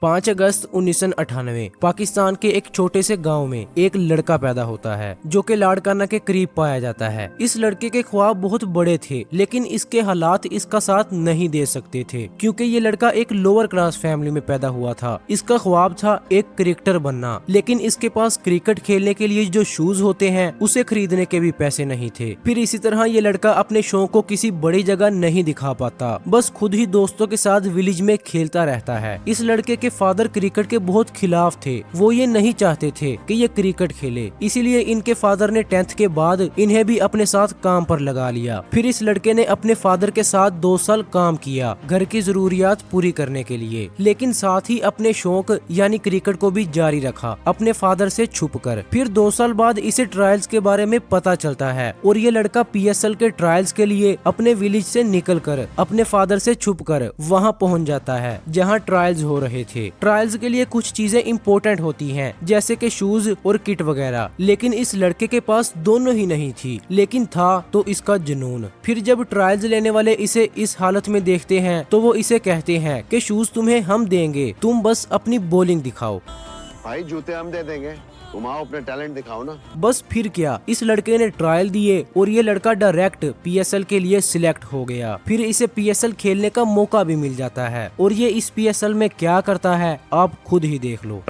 5 अगस्त 1998 पाकिस्तान के एक छोटे से गांव में एक लड़का पैदा होता है जो कि लाड़काना के करीब पाया जाता है। इस लड़के के ख्वाब बहुत बड़े थे, लेकिन इसके हालात इसका साथ नहीं दे सकते थे क्योंकि ये लड़का एक लोअर क्लास फैमिली में पैदा हुआ था। इसका ख्वाब था एक क्रिकेटर बनना, लेकिन इसके पास क्रिकेट खेलने के लिए जो शूज होते हैं उसे खरीदने के भी पैसे नहीं थे। फिर इसी तरह ये लड़का अपने शौक को किसी बड़ी जगह नहीं दिखा पाता, बस खुद ही दोस्तों के साथ विलेज में खेलता रहता है। इस लड़के के फादर क्रिकेट के बहुत खिलाफ थे, वो ये नहीं चाहते थे कि ये क्रिकेट खेले, इसीलिए इनके फादर ने 10th के बाद इन्हें भी अपने साथ काम पर लगा लिया। फिर इस लड़के ने अपने फादर के साथ 2 साल काम किया घर की जरूरियात पूरी करने के लिए, लेकिन साथ ही अपने शौक यानी क्रिकेट को भी जारी रखा अपने फादर से छुपकर। फिर 2 साल बाद इसे ट्रायल्स के बारे में पता चलता है और ये लड़का PSL के ट्रायल्स के लिए अपने विलेज से निकलकर अपने फादर से छुपकर वहां पहुंच जाता है जहां ट्रायल्स हो रहे थे। ट्रायल्स के लिए कुछ चीजें इम्पोर्टेंट होती हैं जैसे कि शूज और किट वगैरह, लेकिन इस लड़के के पास दोनों ही नहीं थी, लेकिन था तो इसका जुनून। फिर जब ट्रायल्स लेने वाले इसे इस हालत में देखते हैं तो वो इसे कहते हैं कि शूज तुम्हें हम देंगे, तुम बस अपनी बॉलिंग दिखाओ। भाई जूते हम दे देंगे, तुम आओ अपने टैलेंट दिखाओ ना। बस फिर क्या, इस लड़के ने ट्रायल दिए और ये लड़का डायरेक्ट PSL के लिए सिलेक्ट हो गया। फिर इसे PSL खेलने का मौका भी मिल जाता है और ये इस PSL में क्या करता है आप खुद ही देख लो।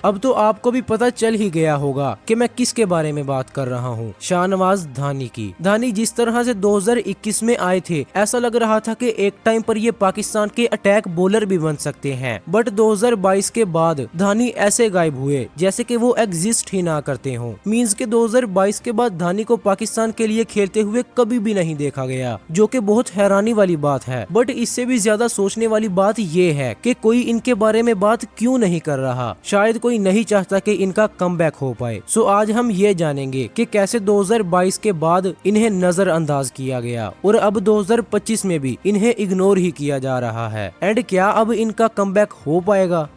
अब तो आपको भी पता चल ही गया होगा कि मैं किसके बारे में बात कर रहा हूँ, शाहनवाज धानी की। धानी जिस तरह से 2021 में आए थे ऐसा लग रहा था कि एक टाइम पर ये पाकिस्तान के अटैक बॉलर भी बन सकते हैं, बट 2022 के बाद धानी ऐसे गायब हुए जैसे कि वो एग्जिस्ट ही ना करते हों। मींस के 2022 के बाद धानी को पाकिस्तान के लिए खेलते हुए कभी भी नहीं देखा गया, जो कि बहुत हैरानी वाली बात है। बट इससे भी ज्यादा सोचने वाली बात ये है कि कोई इनके बारे में बात क्यों नहीं कर रहा, शायद कोई नहीं चाहता कि इनका कमबैक हो पाए। सो आज हम ये जानेंगे कि कैसे 2022 के बाद इन्हें नजरअंदाज किया गया और अब 2025 में भी इन्हें इग्नोर ही किया जा रहा है, एंड क्या अब इनका कमबैक हो पाएगा।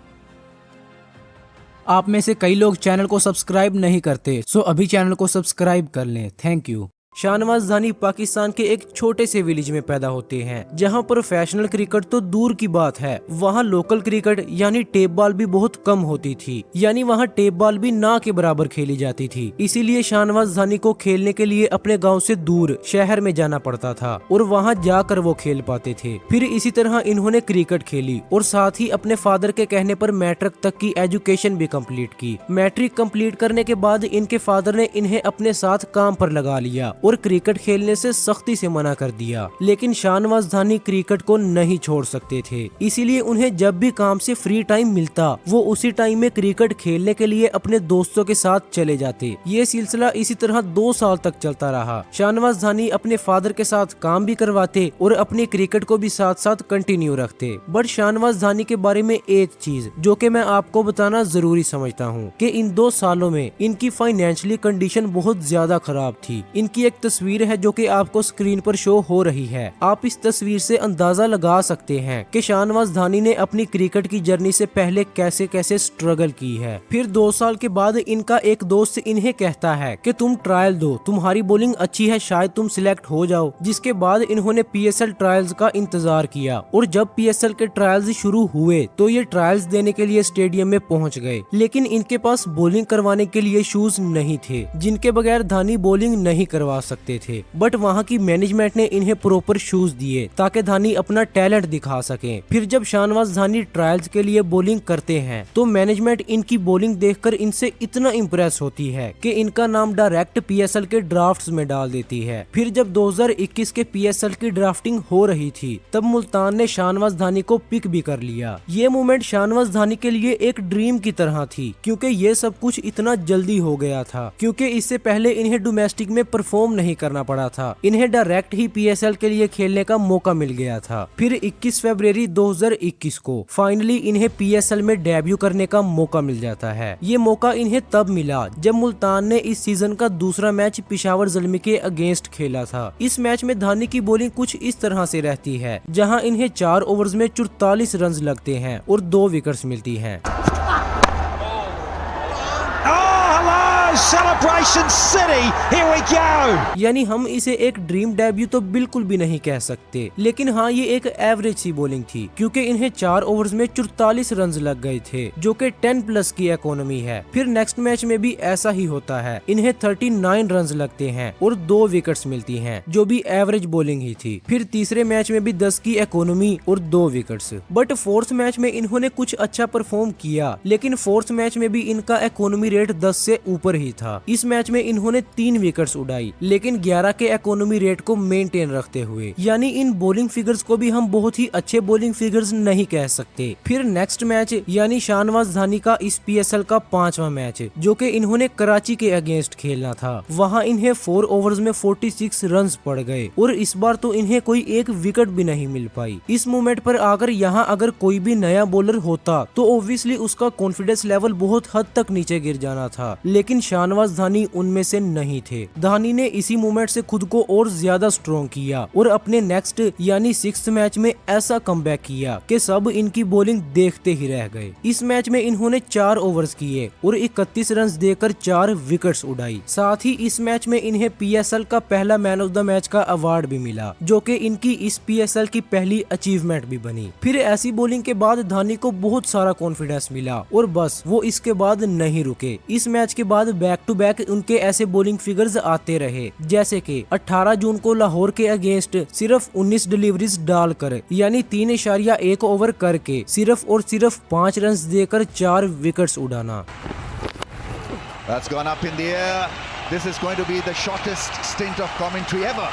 आप में से कई लोग चैनल को सब्सक्राइब नहीं करते, सो अभी चैनल को सब्सक्राइब कर लें, थैंक यू। शाहनवाज धानी पाकिस्तान के एक छोटे से विलेज में पैदा होते हैं जहां प्रोफेशनल क्रिकेट तो दूर की बात है, वहां लोकल क्रिकेट यानी टेप बॉल भी बहुत कम होती थी, यानी वहां टेप बॉल भी ना के बराबर खेली जाती थी। इसीलिए शाहनवाज धानी को खेलने के लिए अपने गांव से दूर शहर में जाना पड़ता था और वहां जाकर वो खेल पाते थे। फिर इसी तरह इन्होंने क्रिकेट खेली और साथ ही अपने फादर के कहने पर मैट्रिक तक की एजुकेशन भी कम्प्लीट की। मैट्रिक कम्प्लीट करने के बाद इनके फादर ने इन्हें अपने साथ काम पर लगा लिया और क्रिकेट खेलने से सख्ती से मना कर दिया, लेकिन शाहनवाज धानी क्रिकेट को नहीं छोड़ सकते थे, इसीलिए उन्हें जब भी काम से फ्री टाइम मिलता वो उसी टाइम में क्रिकेट खेलने के लिए अपने दोस्तों के साथ चले जाते। ये सिलसिला इसी तरह 2 साल तक चलता रहा। शाहनवाज धानी अपने फादर के साथ काम भी करवाते और अपनी क्रिकेट को भी साथ साथ कंटिन्यू रखते। बट शाहनवाज धानी के बारे में एक चीज जो कि मैं आपको बताना जरूरी समझता हूँ कि इन 2 सालों में इनकी फाइनेंशियली कंडीशन बहुत ज्यादा खराब थी। इनकी एक तस्वीर है जो कि आपको स्क्रीन पर शो हो रही है। आप इस तस्वीर से अंदाजा लगा सकते हैं कि शाहनवाज धानी ने अपनी क्रिकेट की जर्नी से पहले कैसे कैसे स्ट्रगल की है। फिर 2 साल के बाद इनका एक दोस्त इन्हें कहता है कि तुम ट्रायल दो, तुम्हारी बॉलिंग अच्छी है, शायद तुम सिलेक्ट हो जाओ। जिसके बाद इन्होंने PSL ट्रायल्स का इंतजार किया और जब PSL के ट्रायल्स शुरू हुए तो ये ट्रायल्स देने के लिए स्टेडियम में पहुंच गए, लेकिन इनके पास बॉलिंग करवाने के लिए शूज नहीं थे जिनके बगैर धानी बॉलिंग नहीं करवा सकते थे। बट वहाँ की मैनेजमेंट ने इन्हें प्रॉपर शूज दिए ताकि धानी अपना टैलेंट दिखा सके। फिर जब शाहनवाज धानी ट्रायल्स के लिए बॉलिंग करते हैं तो मैनेजमेंट इनकी बॉलिंग देखकर इनसे इतना इम्प्रेस होती है कि इनका नाम डायरेक्ट PSL के ड्राफ्ट्स में डाल देती है। फिर जब 2021 के PSL की ड्राफ्टिंग हो रही थी तब मुल्तान ने शाहनवाज धानी को पिक भी कर लिया। ये मूवमेंट शाहनवाज धानी के लिए एक ड्रीम की तरह थी क्योंकि ये सब कुछ इतना जल्दी हो गया था, क्योंकि इससे पहले इन्हें डोमेस्टिक में परफॉर्म नहीं करना पड़ा था, इन्हें डायरेक्ट ही PSL के लिए खेलने का मौका मिल गया था। फिर 21 फरवरी 2021 को फाइनली इन्हें PSL में डेब्यू करने का मौका मिल जाता है। ये मौका इन्हें तब मिला जब मुल्तान ने इस सीजन का दूसरा मैच पेशावर ज़ल्मी के अगेंस्ट खेला था। इस मैच में धानी की बॉलिंग कुछ इस तरह से रहती है जहां इन्हें 4 ओवर्स में 44 रन लगते हैं और 2 विकेट्स मिलती हैं। celebration city. Here we go. यानी हम इसे एक ड्रीम डेब्यू तो बिल्कुल भी नहीं कह सकते, लेकिन हाँ ये एक एवरेज सी बॉलिंग थी, क्योंकि इन्हें 4 ओवर्स में 44 रन लग गए थे, जो कि 10 प्लस की इकोनॉमी है। फिर नेक्स्ट मैच में भी ऐसा ही होता है, इन्हें 39 रन लगते हैं और 2 विकेट्स मिलती हैं, जो भी एवरेज बॉलिंग ही थी। फिर तीसरे मैच में भी 10 की इकोनॉमी और 2 विकेट्स। बट फोर्थ मैच में इन्होंने कुछ अच्छा परफॉर्म किया, लेकिन फोर्थ मैच में भी इनका इकोनॉमी रेट 10 से ऊपर ही था। इस मैच में इन्होंने 3 विकेट्स उड़ाई, लेकिन 11 के इकोनॉमी रेट को मेंटेन रखते हुए, यानी इन बॉलिंग फिगर्स को भी हम बहुत ही अच्छे बॉलिंग फिगर्स नहीं कह सकते। फिर नेक्स्ट मैच यानी शाहनवाज धानी का इस PSL का 5वां मैच, जो कि इन्होंने कराची के अगेंस्ट खेलना था। वहां इन्हें 4 ओवर्स में 46 रन पड़ गए और इस बार तो इन्हें कोई एक विकेट भी नहीं मिल पाई। इस मोमेंट पर आकर यहाँ अगर कोई भी नया बॉलर होता तो ऑब्वियसली उसका कॉन्फिडेंस लेवल बहुत हद तक नीचे गिर जाना था, लेकिन शाहनवाज धानी उनमें से नहीं थे। धानी ने इसी मोमेंट से खुद को और ज्यादा स्ट्रॉन्ग किया और अपने नेक्स्ट यानी 6th मैच में ऐसा कमबैक किया कि सब इनकी बॉलिंग देखते ही रह गए। इस मैच में इन्होंने 4 ओवर्स किए और 31 रन देकर 4 विकेट्स उड़ाई। साथ ही इस मैच में इन्हें PSL का पहला मैन ऑफ द मैच का अवार्ड भी मिला, जो कि इनकी इस PSL की पहली अचीवमेंट भी बनी। फिर ऐसी बॉलिंग के बाद धानी को बहुत सारा कॉन्फिडेंस मिला और बस वो इसके बाद नहीं रुके। इस मैच के बाद बैक टू बैक उनके ऐसे बॉलिंग फिगर्स आते रहे, जैसे कि 18 जून को लाहौर के अगेंस्ट सिर्फ 19 डिलीवरीज डालकर यानी 3.1 ओवर करके सिर्फ और सिर्फ 5 रन देकर 4 विकेट्स उड़ाना। That's gone up in the air. This is going to be the shortest stint of commentary ever.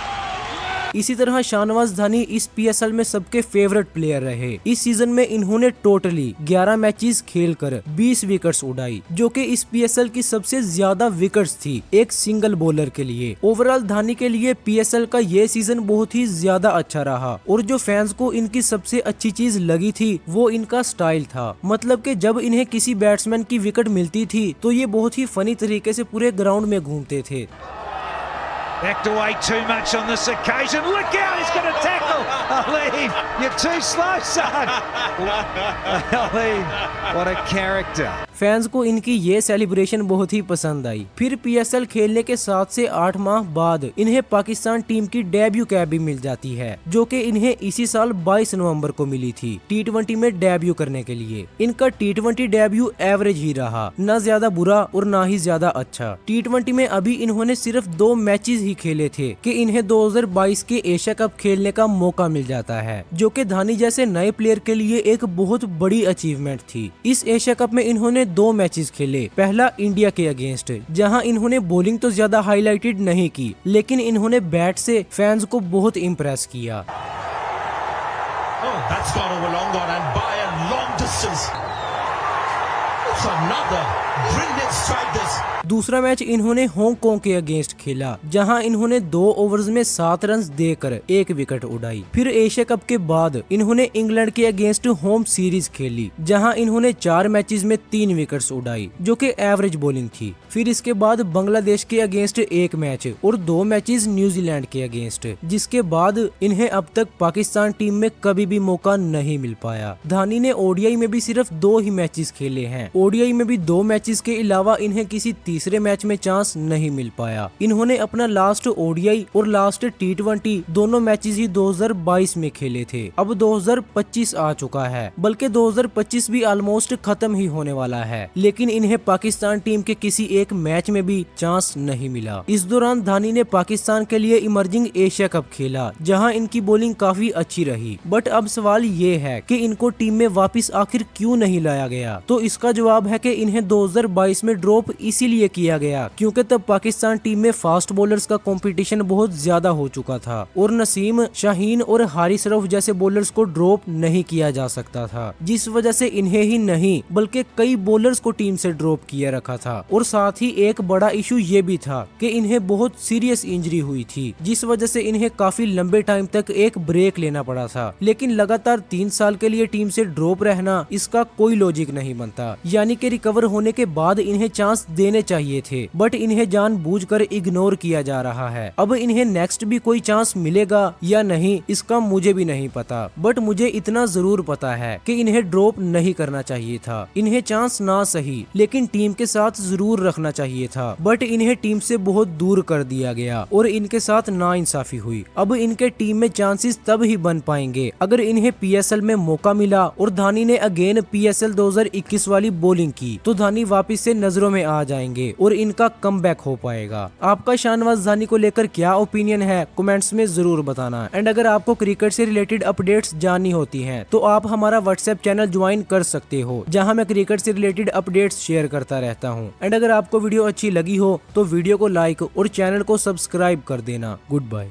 इसी तरह शाहनवाज धानी इस PSL में सबके फेवरेट प्लेयर रहे। इस सीजन में इन्होंने टोटली 11 मैचेस खेलकर 20 विकेट्स उड़ाई, जो कि इस PSL की सबसे ज्यादा विकेट्स थी एक सिंगल बॉलर के लिए। ओवरऑल धानी के लिए PSL का ये सीजन बहुत ही ज्यादा अच्छा रहा और जो फैंस को इनकी सबसे अच्छी चीज लगी थी वो इनका स्टाइल था। मतलब कि जब इन्हें किसी बैट्समैन की विकेट मिलती थी तो ये बहुत ही फनी तरीके से पूरे ग्राउंड में घूमते थे। Backed away too much on this occasion. Look out, he's going to tackle. Aleem, you're too slow, son. Aleem, what a character. Fans को इनकी ये सेलिब्रेशन बहुत ही पसंद आई। फिर PSL खेलने के 7 से 8 माह बाद इन्हें पाकिस्तान टीम की डेब्यू कैप भी मिल जाती है, जो कि इन्हें इसी साल 22 नवंबर को मिली थी T20 में डेब्यू करने के लिए। इनका T20 डेब्यू एवरेज ही रहा, न ज्यादा बुरा और ना ही ज्यादा अच्छा। T20 में अभी इन्होंने सिर्फ 2 मैचेस ही खेले थे कि इन्हें 2022 के एशिया कप खेलने का मौका मिल जाता है, जो कि धानी जैसे नए प्लेयर के लिए एक बहुत बड़ी अचीवमेंट थी। इस एशिया कप में इन्होंने 2 मैचेस खेले। पहला इंडिया के अगेंस्ट, जहां इन्होंने बॉलिंग तो ज्यादा हाईलाइटेड नहीं की, लेकिन इन्होंने बैट से फैंस को बहुत इम्प्रेस किया। That's gone over long on and by a long distance. It's another brilliant strike this. दूसरा मैच इन्होंने हांगकांग के अगेंस्ट खेला, जहां इन्होंने 2 ओवर्स में 7 रन देकर 1 विकेट उड़ाई। फिर एशिया कप के बाद इन्होंने इंग्लैंड के अगेंस्ट होम सीरीज खेली, जहां इन्होंने 4 मैचेस में 3 विकेट्स उड़ाई, जो कि एवरेज बॉलिंग थी। फिर इसके बाद बांग्लादेश के अगेंस्ट 1 मैच और 2 मैचेस न्यूजीलैंड के अगेंस्ट, जिसके बाद इन्हें अब तक पाकिस्तान टीम में कभी भी मौका नहीं मिल पाया। धानी ने ODI में भी सिर्फ 2 ही मैचेस खेले हैं। ODI में भी 2 मैचेस के अलावा इन्हें किसी तीसरे मैच में चांस नहीं मिल पाया। इन्होंने अपना लास्ट ODI और लास्ट T20 दोनों मैचेस ही 2022 में खेले थे। अब 2025 आ चुका है, बल्कि 2025 भी ऑलमोस्ट खत्म ही होने वाला है, लेकिन इन्हें पाकिस्तान टीम के किसी एक मैच में भी चांस नहीं मिला। इस दौरान धानी ने पाकिस्तान के लिए इमर्जिंग एशिया कप खेला, जहां इनकी बॉलिंग काफी अच्छी रही। बट अब सवाल ये है कि इनको टीम में वापस आखिर क्यों नहीं लाया गया? तो इसका जवाब है कि इन्हें 2022 में ड्रॉप इसीलिए किया गया क्योंकि तब पाकिस्तान टीम में फास्ट बॉलर्स का कंपटीशन बहुत ज्यादा हो चुका था और नसीम, शाहीन और हारिस रऊफ जैसे बॉलर्स को ड्रॉप नहीं किया जा सकता था, जिस वजह से इन्हें ही नहीं बल्कि कई बॉलर्स को टीम से ड्रॉप किया रखा था। और साथ ही एक बड़ा इशू ये भी था कि इन्हें बहुत सीरियस इंजरी हुई थी, जिस वजह से इन्हें काफी लंबे टाइम तक एक ब्रेक लेना पड़ा था। लेकिन लगातार 3 साल के लिए टीम से ड्रॉप रहना, इसका कोई लॉजिक नहीं बनता। यानी यानी कि रिकवर होने के बाद इन्हें चांस देने चाहिए थे, बट इन्हें जानबूझकर इग्नोर किया जा रहा है। अब इन्हें नेक्स्ट भी कोई चांस मिलेगा या नहीं इसका मुझे भी नहीं पता, बट मुझे इतना जरूर पता है कि इन्हें ड्रॉप नहीं करना चाहिए था। इन्हें चांस ना सही लेकिन टीम के साथ जरूर रखना चाहिए था, बट इन्हें टीम से बहुत दूर कर दिया गया और इनके साथ नाइंसाफी हुई। अब इनके टीम में चांसेस तब ही बन पाएंगे अगर इन्हें पीएसएल में मौका मिला और धानी ने अगेन पीएसएल 2021 वाली बॉलिंग की तो धानी वापस से नजरों में आ जाएंगे और इनका कमबैक हो पाएगा। आपका शाहनवाज धानी को लेकर क्या ओपिनियन है कमेंट्स में जरूर बताना। एंड अगर आपको क्रिकेट से रिलेटेड अपडेट्स जाननी होती हैं तो आप हमारा व्हाट्सएप चैनल ज्वाइन कर सकते हो, जहां मैं क्रिकेट से रिलेटेड अपडेट्स शेयर करता रहता हूं। एंड अगर आपको वीडियो अच्छी लगी हो तो वीडियो को लाइक और चैनल को सब्सक्राइब कर देना। Good bye.